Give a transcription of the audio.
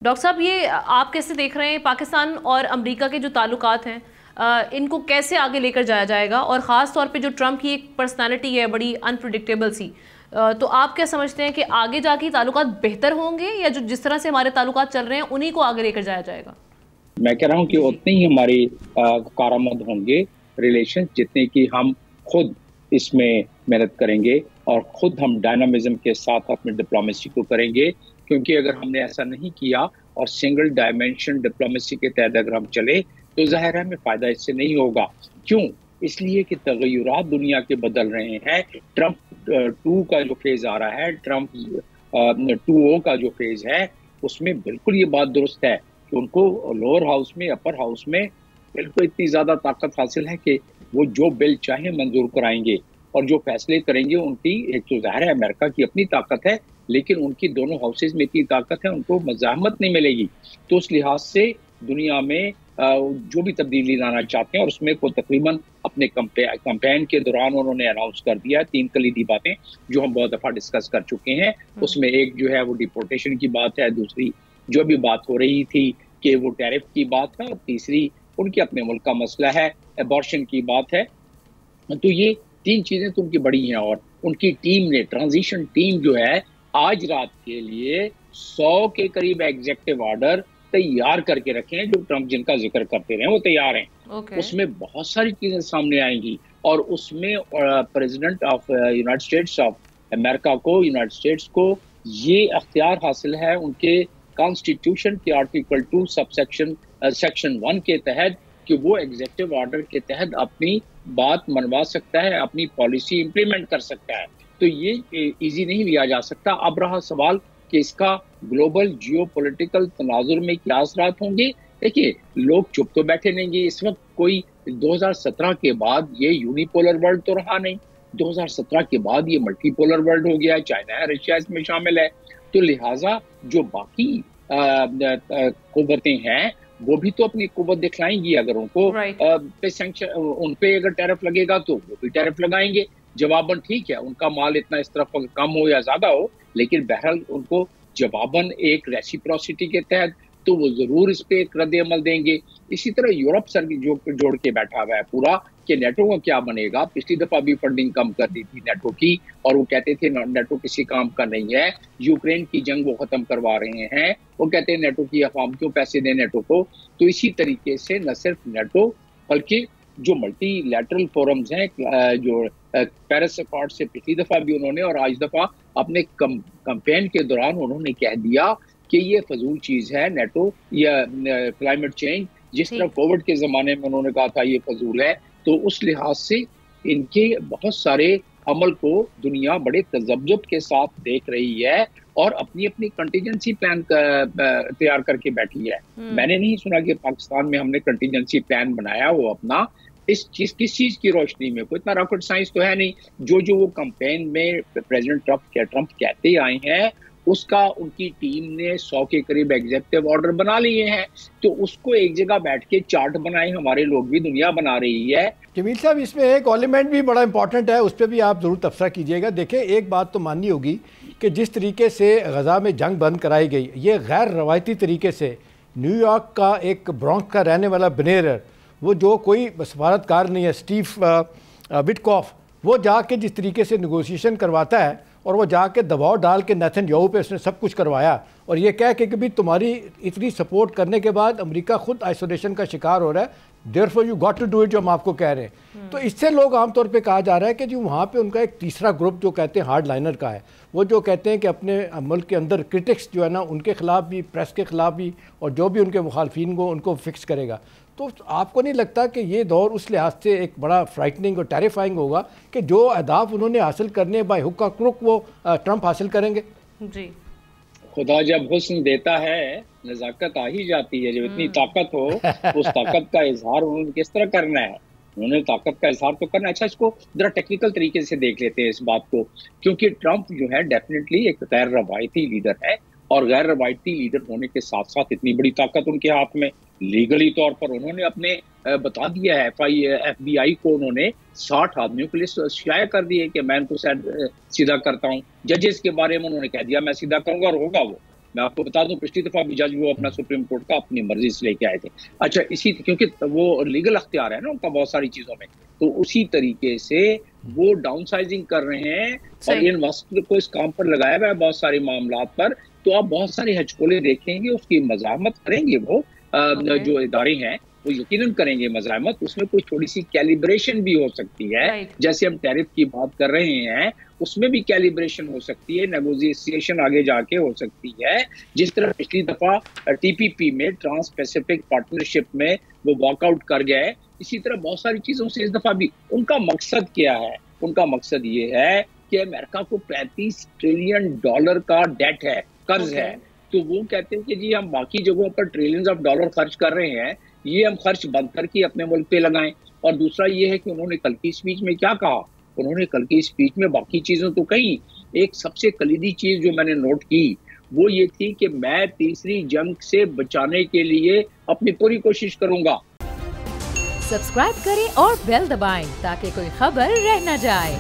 Doctor صاحب، یہ آپ کیسے دیکھ رہے ہیں پاکستان اور امریکہ کے جو تعلقات ہیں، ان کو کیسے آگے لے کر جایا جائے گا؟ اور خاص طور پہ جو ٹرمپ کی ایک پرسنالٹی ہے بڑی انپریڈکٹیبل سی، تو آپ کیا سمجھتے ہیں کہ آگے جا کے تعلقات بہتر ہوں گے، یا جو جس طرح سے ہمارے تعلقات چل رہے ہیں انہی کو آگے لے کر جایا جائے گا؟ میں کہہ رہا ہوں کہ جی اتنے ہی ہماری کارآمد ہوں گے ریلیشن، جتنے کی ہم خود اس میں محنت کریں گے اور خود ہم ڈائنامزم کے ساتھ اپنی ڈپلومیسی کو کریں گے. کیونکہ اگر ہم نے ایسا نہیں کیا اور سنگل ڈائمینشن ڈپلومیسی کے تحت اگر ہم چلے تو ظاہر ہے ہمیں فائدہ اس سے نہیں ہوگا. کیوں؟ اس لیے کہ تغیرات دنیا کے بدل رہے ہیں. ٹرمپ 2 کا جو فیز آ رہا ہے، ٹرمپ 2O کا جو فیز ہے، اس میں بالکل یہ بات درست ہے کہ ان کو لوور ہاؤس میں، اپر ہاؤس میں بالکل اتنی زیادہ طاقت حاصل ہے کہ وہ جو بل چاہیں منظور کرائیں گے اور جو فیصلے کریں گے. ان کی ایک تو ظاہر ہے امریکہ کی اپنی طاقت ہے، لیکن ان کی دونوں ہاؤسز میں اتنی طاقت ہے، ان کو مزاحمت نہیں ملے گی. تو اس لحاظ سے دنیا میں جو بھی تبدیلی لانا چاہتے ہیں، اور اس میں کو تقریباً اپنے کمپین کے دوران انہوں نے اناؤنس کر دیا 3 کلیدی باتیں جو ہم بہت دفعہ ڈسکس کر چکے ہیں. اس میں ایک جو ہے وہ ڈیپورٹیشن کی بات ہے، دوسری جو بھی بات ہو رہی تھی کہ وہ ٹیرف کی بات ہے، اور تیسری ان کے اپنے ملک کا مسئلہ ہے، ابارشن کی بات ہے. تو یہ 3 چیزیں تو ان کی بڑی ہیں. اور ان کی ٹیم نے، ٹرانزیشن ٹیم جو ہے، آج رات کے لیے 100 کے قریب ایگزیکٹو آرڈر تیار کر کے رکھے ہیں. جو ٹرمپ جن کا ذکر کرتے رہے وہ تیار ہیں. اس میں بہت ساری چیزیں سامنے آئیں گی، اور اس میں president of United States of America کو، یونائٹڈ اسٹیٹس کو یہ اختیار حاصل ہے ان کے کانسٹیٹیوشن کے آرٹیکل 2 سیکشن 1 کے تحت کہ وہ ایگزیکٹو آرڈر کے تحت اپنی بات منوا سکتا ہے، اپنی پالیسی امپلیمنٹ کر سکتا ہے. تو یہ ایزی نہیں لیا جا سکتا. اب رہا سوال کہ اس کا گلوبل جیو پولیٹیکل تناظر میں کیا اثرات ہوں گے. دیکھیے، لوگ چپ تو بیٹھے نہیں گے. اس وقت کوئی 2017 کے بعد یہ یونیپولر ورلڈ تو رہا نہیں. 2017 کے بعد یہ ملٹی پولر ورلڈ ہو گیا ہے. چائنا ہے، رشیا اس میں شامل ہے. تو لہٰذا جو باقی قوتیں ہیں وہ بھی تو اپنی قوت دکھلائیں گی. اگر ان کو ان پہ اگر ٹیرف لگے گا تو وہ بھی ٹیرف لگائیں گے. جواباً ٹھیک ہے ان کا مال اتنا اس طرف کم ہو یا زیادہ ہو، لیکن بہرحال ان کو جواباً ایک ریسیپروسٹی کے تحت تو وہ ضرور اس پہ ایک رد عمل دیں گے. اسی طرح یورپ سر بھی جوڑ کے بیٹھا ہوا ہے پورا کہ نیٹو کا کیا بنے گا. پچھلی دفعہ بھی فنڈنگ کم کر دی تھی نیٹو کی، اور وہ کہتے تھے نیٹو کسی کام کا نہیں ہے. یوکرین کی جنگ وہ ختم کروا رہے ہیں، وہ کہتے ہیں نیٹو کی افواہ کیوں پیسے دیں نیٹو کو. تو اسی طریقے سے نہ صرف نیٹو بلکہ جو ملٹی لیٹرل فورمز ہیں، جو پیرس ایکارڈ سے پچھلی دفعہ بھی انہوں نے اور آج دفعہ اپنے کمپین کے دوران انہوں نے کہہ دیا کہ یہ فضول چیز ہے نیٹو یا کلائمیٹ چینج. جس طرح کووڈ کے زمانے میں انہوں نے کہا تھا یہ فضول ہے. تو اس لحاظ سے ان کے بہت سارے عمل کو دنیا بڑے تذبذب کے ساتھ دیکھ رہی ہے اور اپنی اپنی کنٹینجنسی پلان تیار کر کے بیٹھی ہے. میں نے نہیں سنا کہ پاکستان میں ہم نے کنٹینجنسی پلان بنایا وہ اپنا کس چیز کی روشنی میں. کوئی اتنا راکٹ سائنس تو ہے نہیں. جو وہ کمپین میں پریزیڈنٹ ٹرمپ کہتے آئے ہیں اس کا ان کی ٹیم نے 100 کے قریب ایگزیکٹو آرڈر بنا لیے ہیں. تو اس کو ایک جگہ بیٹھ کے چارٹ بنائے ہمارے لوگ بھی، دنیا بنا رہی ہے. جمیل صاحب، اس میں ایک ایلیمنٹ بھی بڑا امپورٹنٹ ہے، اس پہ بھی آپ ضرور تبصرہ کیجئے گا. دیکھیں، ایک بات تو ماننی ہوگی کہ جس طریقے سے غزہ میں جنگ بند کرائی گئی، یہ غیر روایتی طریقے سے نیو یارک کا ایک برونکس کا رہنے والا بنیرر، وہ جو کوئی سفارتکار نہیں ہے، اسٹیو وٹکوف، وہ جا کے جس طریقے سے نیگوسیشن کرواتا ہے اور وہ جا کے دباؤ ڈال کے نیتن یاہو پہ اس نے سب کچھ کروایا، اور یہ کہہ کے کہ بھی تمہاری اتنی سپورٹ کرنے کے بعد امریکہ خود آئسولیشن کا شکار ہو رہا ہے، therefore you got to do it، جو ہم آپ کو کہہ رہے ہیں. تو اس سے لوگ عام طور پہ کہا جا رہا ہے کہ جو وہاں پہ ان کا ایک تیسرا گروپ جو کہتے ہیں ہارڈ لائنر کا ہے، وہ جو کہتے ہیں کہ اپنے ملک کے اندر کرٹکس جو ہے نا ان کے خلاف بھی، پریس کے خلاف بھی، اور جو بھی ان کے مخالفین کو ان کو فکس کرے گا. تو آپ کو نہیں لگتا کہ یہ دور اس لحاظ سے ایک بڑا فرائٹننگ اور ٹیریفائنگ ہوگا کہ جو اہداف انہوں نے حاصل کرنے بائی ہک اور کروک وہ ٹرمپ حاصل کریں گے؟ جی، خدا جب حسن دیتا ہے نزاکت آ ہی جاتی ہے. جب اتنی طاقت ہو اس طاقت کا اظہار انہوں نے کس طرح کرنا ہے؟ انہوں نے طاقت کا اظہار تو کرنا ہے. اچھا، اس کو ذرا ٹیکنیکل طریقے سے دیکھ لیتے ہیں اس بات کو، کیونکہ ٹرمپ جو ہے ڈیفینیٹلی ایک غیر روایتی لیڈر ہے، اور غیر روایتی لیڈر ہونے کے ساتھ ساتھ اتنی بڑی طاقت ان کے ہاتھ میں. لیگلی طور پر انہوں نے اپنے بتا دیا ہے، ایف بی آئی کو انہوں نے 60 آدمیوں کی لسٹ شائع کر دی ہے کہ میں ان کو سیدھا کرتا ہوں. ججز کے بارے میں انہوں نے کہہ دیا میں سیدھا کروں گا، اور ہوگا وہ. میں آپ کو بتا دوں پچھلی دفعہ بھی جج وہ اپنا سپریم کورٹ کا اپنی مرضی سے لے کے آئے تھے. اچھا اسی کیونکہ وہ لیگل اختیار ہے نا ان کا بہت ساری چیزوں میں, تو اسی طریقے سے وہ ڈاؤن سائزنگ کر رہے ہیں اور انویسٹر کو اس کام پر لگایا ہوا ہے بہت سارے معاملات پر. تو آپ بہت ساری ہچکولے دیکھیں گے, اس کی مزاحمت کریں گے وہ جو ادارے ہیں وہ یقیناً کریں گے مزاحمت. اس میں کوئی تھوڑی سی کیلیبریشن بھی ہو سکتی ہے, جیسے ہم ٹیرف کی بات کر رہے ہیں اس میں بھی کیلیبریشن ہو سکتی ہے, نیگوزیشن آگے جا کے ہو سکتی ہے. جس طرح پچھلی دفعہ ٹی پی پی میں ٹرانس پیسیفک پارٹنرشپ میں وہ واک آؤٹ کر گئے, اسی طرح بہت ساری چیزوں سے اس دفعہ بھی. ان کا مقصد کیا ہے؟ ان کا مقصد یہ ہے کہ امریکہ کو $35 ٹریلین کا ڈیٹ ہے, قرض ہے. تو وہ کہتے ہیں کہ جی ہم باقی جگہوں پر ٹریلینز آف ڈالر خرچ کر رہے ہیں, یہ ہم خرچ بند کر کے اپنے ملک پہ لگائیں. اور دوسرا یہ ہے کہ انہوں نے کل کی اسپیچ میں کیا کہا, انہوں نے کل کی اسپیچ میں باقی چیزوں تو کہیں, ایک سب سے کلیدی چیز جو میں نے نوٹ کی وہ یہ تھی کہ میں تیسری جنگ سے بچانے کے لیے اپنی پوری کوشش کروں گا. سبسکرائب کریں اور بیل دبائیں تاکہ کوئی خبر رہ نہ جائے.